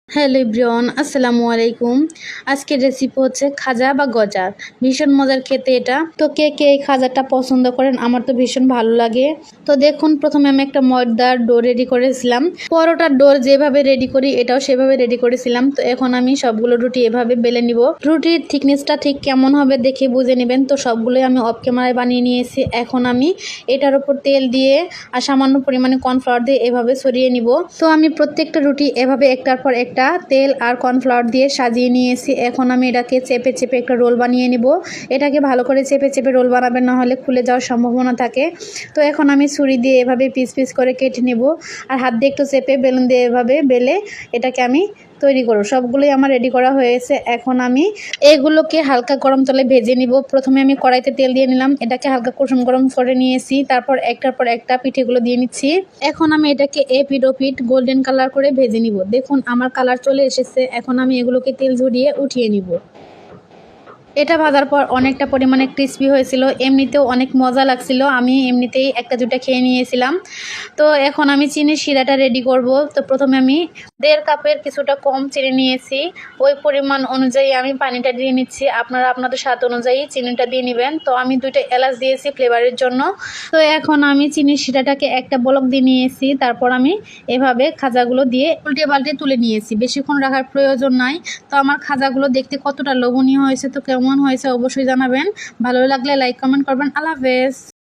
Hello everyone, আসসালামু আলাইকুম। আজকের রেসিপি হচ্ছে খাজা বা গজা। ভীষণ মজার খেতে এটা। তো কে কে এই খাজাটা পছন্দ করেন? আমার তো ভীষণ ভালো লাগে। তো দেখুন, প্রথমে আমি একটা ময়দার ডো রেডি করেছিলাম। পরোটার ডো যেভাবে রেডি করি এটাও সেভাবে রেডি করেছিলাম। তো এখন আমি সবগুলো রুটি এভাবে বেলে নিব। রুটির থিকনেসটা ঠিক কেমন হবে দেখে বুঝে নেবেন। তো সবগুলোই আমি অফ ক্যামেরায় বানিয়ে নিয়েছি। এখন আমি এটার উপর তেল দিয়ে আর সামান্য পরিমাণে কর্নফ্লাওয়ার দিয়ে এভাবে ছড়িয়ে নিব। তো আমি প্রত্যেকটা রুটি এভাবে একটার পর একটা তেল আর কর্নফ্লাওয়ার দিয়ে সাজিয়ে নিয়েছি। এখন আমি এটাকে চেপে চেপে একটা রোল বানিয়ে নিব। এটাকে ভালো করে চেপে চেপে রোল বানাবেন, না হলে খুলে যাওয়ার সম্ভাবনা থাকে। তো এখন আমি ছুরি দিয়ে এভাবে পিস পিস করে কেটে নেব, আর হাত দিয়ে একটু চেপে বেলুন দিয়ে এভাবে বেলে এটাকে আমি তৈরি করব। সবগুলোই আমার রেডি করা হয়েছে। এখন আমি এগুলোকে হালকা গরম তেলে ভেজে নিব। প্রথমে আমি কড়াইতে তেল দিয়ে নিলাম, এটাকে হালকা কুসুম গরম করে নিয়েছি। তারপর একটার পর একটা পিঠেগুলো দিয়ে নিচ্ছি। এখন আমি এটাকে এপিট ওপিট গোল্ডেন কালার করে ভেজে নিব। দেখুন আমার কালার চলে এসেছে। এখন আমি এগুলোকে তেল ঝরিয়ে উঠিয়ে নিব। এটা ভাজার পর অনেকটা পরিমাণে ক্রিস্পি হয়েছিল, এমনিতেও অনেক মজা লাগছিল। আমি এমনিতেই একটা দুটা খেয়ে নিয়েছিলাম। তো এখন আমি চিনির শিরাটা রেডি করব। তো প্রথমে আমি 1.5 কাপের কিছুটা কম চিনি নিয়েছি। ওই পরিমাণ অনুযায়ী আমি পানিটা দিয়ে নিচ্ছি। আপনারা আপনাদের স্বাদ অনুযায়ী চিনিটা দিয়ে নেবেন। তো আমি 2টা এলাচ দিয়েছি ফ্লেভারের জন্য। তো এখন আমি চিনির শিরাটাকে একটা বলক দিয়ে নিয়েছি। তারপর আমি এভাবে খাজাগুলো দিয়ে উল্টে পাল্টে তুলে নিয়েছি। বেশিক্ষণ রাখার প্রয়োজন নাই। তো আমার খাজাগুলো দেখতে কতটা লোভনীয় হয়েছে, তো কেমন হয়েছে অবশ্যই জানাবেন। ভালো লাগলে লাইক কমেন্ট করবেন। আল্লাহ হাফেজ।